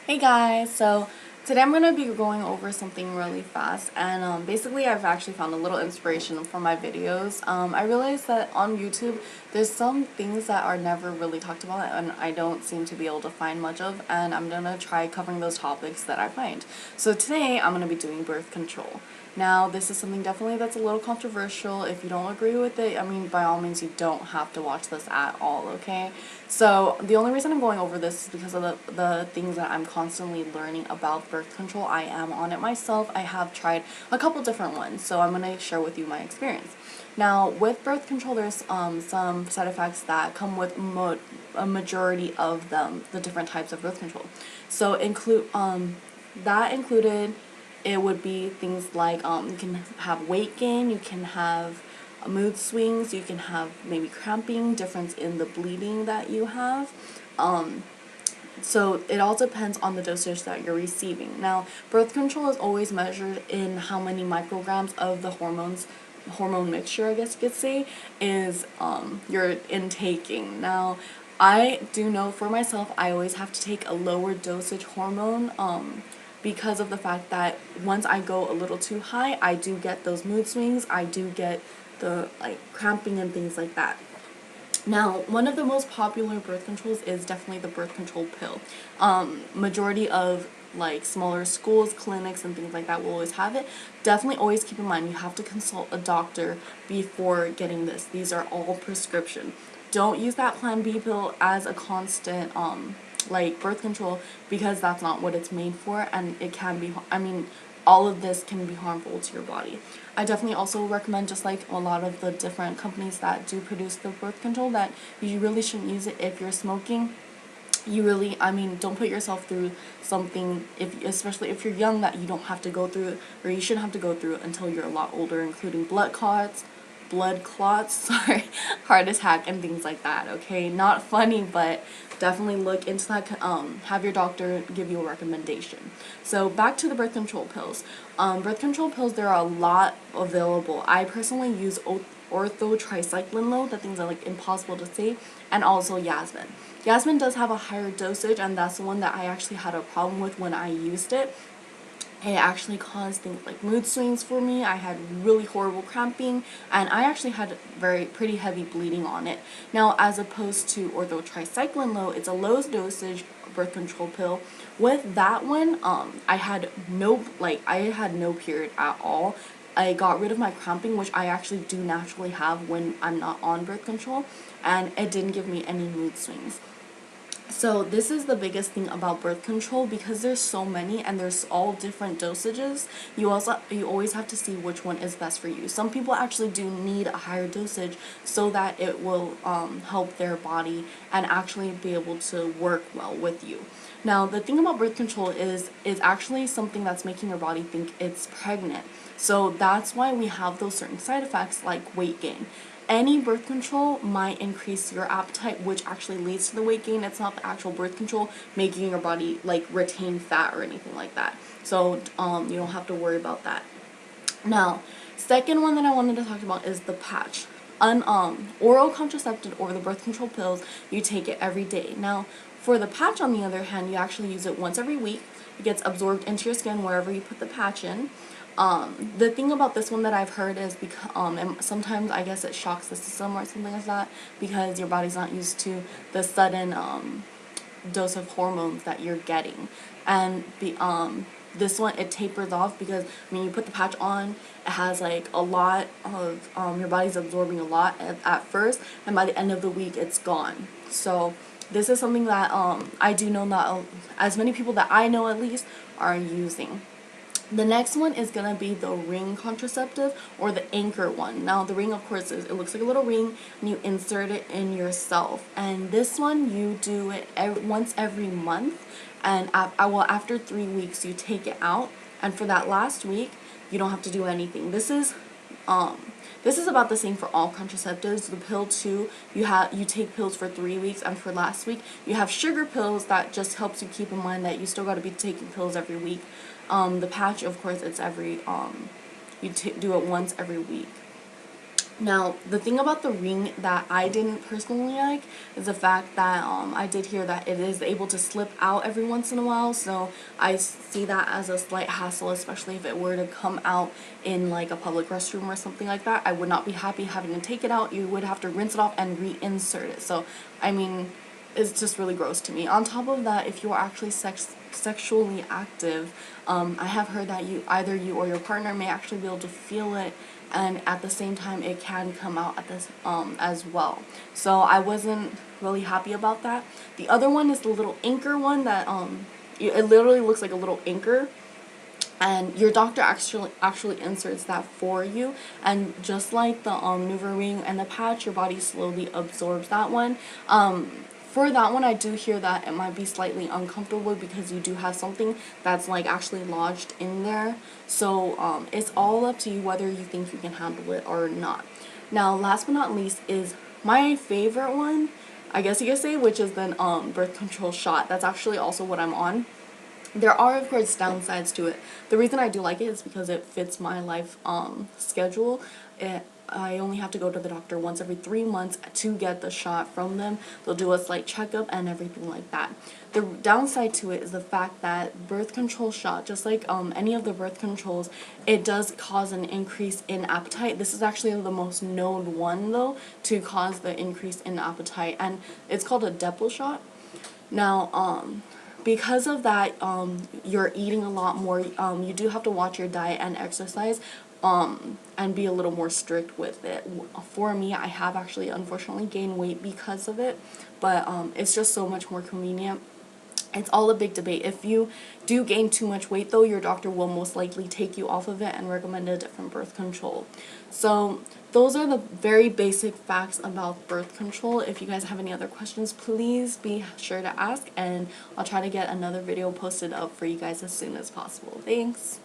Hey guys, so today I'm going to be going over something really fast, and basically I've actually found a little inspiration for my videos. I realized that on YouTube there's some things that are never really talked about and I don't seem to be able to find much of, and I'm going to try covering those topics that I find. So today I'm going to be doing birth control. Now, this is something definitely that's a little controversial. If you don't agree with it, I mean, by all means, you don't have to watch this at all, okay? So, the only reason I'm going over this is because of the things that I'm constantly learning about birth control. I am on it myself. I have tried a couple different ones, so I'm going to share with you my experience. Now, with birth control, there's some side effects that come with a majority of them, the different types of birth control. So, that included it would be things like you can have weight gain, you can have mood swings, you can have maybe cramping, difference in the bleeding that you have. So it all depends on the dosage that you're receiving. Now, birth control is always measured in how many micrograms of the hormone mixture, I guess you could say, is you're intaking. Now, I do know for myself, I always have to take a lower dosage hormone because of the fact that once I go a little too high, I do get those mood swings, I do get the cramping and things like that. Now, one of the most popular birth controls is definitely the birth control pill. Majority of smaller schools, clinics, and things like that will always have it. Definitely always keep in mind you have to consult a doctor before getting this. These are all prescription. Don't use that Plan B pill as a constant birth control, because that's not what it's made for, and it can be, I mean, all of this can be harmful to your body. I definitely also recommend, just like a lot of the different companies that do produce the birth control, that you really shouldn't use it if you're smoking. You really, I mean, don't put yourself through something, especially if you're young, that you don't have to go through, or you shouldn't have to go through until you're a lot older, including blood clots, sorry, heart attack, and things like that, okay? Not funny, but definitely look into that, have your doctor give you a recommendation. So back to the birth control pills. Birth control pills, there are a lot available. I personally use ortho low, the things are impossible to say, and also Yasmin. Yasmin does have a higher dosage, and that's the one that I actually had a problem with when I used it. It actually caused things like mood swings for me. I had really horrible cramping, and I actually had pretty heavy bleeding on it. Now, as opposed to ortho low, it's a low dosage birth control pill. With that one, I had no period at all. I got rid of my cramping, which I actually do naturally have when I'm not on birth control, and it didn't give me any mood swings. So this is the biggest thing about birth control, because there's so many and there's all different dosages. You always have to see which one is best for you. Some people actually do need a higher dosage so that it will help their body and actually be able to work well with you. Now, the thing about birth control is actually something that's making your body think it's pregnant. So that's why we have those certain side effects like weight gain. Any birth control might increase your appetite, which actually leads to the weight gain. It's not the actual birth control making your body retain fat or anything like that. So you don't have to worry about that. Now, second one that I wanted to talk about is the patch. Oral contraceptive or the birth control pills, you take it every day. Now, for the patch, on the other hand, you actually use it once every week. It gets absorbed into your skin wherever you put the patch in. The thing about this one that I've heard is because and sometimes I guess it shocks the system or something like that, because your body's not used to the sudden dose of hormones that you're getting, and this one, it tapers off, because you put the patch on, it has a lot of your body's absorbing a lot at first, and by the end of the week it's gone. So this is something that I do know not as many people that I know at least are using. The next one is going to be the ring contraceptive, or the Anchor one. Now, the ring, of course, it looks like a little ring, and you insert it in yourself. And this one, you do it once every month, and after 3 weeks, you take it out. And for that last week, you don't have to do anything. This is about the same for all contraceptives. The pill too, you take pills for 3 weeks, and for last week you have sugar pills that just helps you keep in mind that you still got to be taking pills every week. The patch, of course, it's every do it once every week. Now, the thing about the ring that I didn't personally like is the fact that I did hear that it is able to slip out every once in a while, so I see that as a slight hassle, especially if it were to come out in like a public restroom or something like that. I would not be happy having to take it out. You would have to rinse it off and reinsert it. So, I mean, it's just really gross to me. On top of that, if you are actually sexually active, I have heard that either you or your partner may actually be able to feel it, and at the same time it can come out at this as well. So I wasn't really happy about that. The other one is the little anchor one that it literally looks like a little anchor, and your doctor actually inserts that for you, and just like the NuvaRing and the patch, your body slowly absorbs that one. For that one, I do hear that it might be slightly uncomfortable because you do have something that's like actually lodged in there. So it's all up to you whether you think you can handle it or not. Now, last but not least is my favorite one, I guess you could say, which is the birth control shot. That's actually also what I'm on. There are, of course, downsides to it. The reason I do like it is because it fits my life schedule. I only have to go to the doctor once every 3 months to get the shot from them. They'll do a slight checkup and everything like that. The downside to it is the fact that birth control shot, just like any of the birth controls, it does cause an increase in appetite. This is actually the most known one, though, to cause the increase in appetite, and it's called a Depo shot. Now, because of that, you're eating a lot more. You do have to watch your diet and exercise, and be a little more strict with it. For me, I have actually unfortunately gained weight because of it, but it's just so much more convenient. It's all a big debate. If you do gain too much weight, though, your doctor will most likely take you off of it and recommend a different birth control. So those are the very basic facts about birth control. If you guys have any other questions, please be sure to ask, and I'll try to get another video posted up for you guys as soon as possible. Thanks.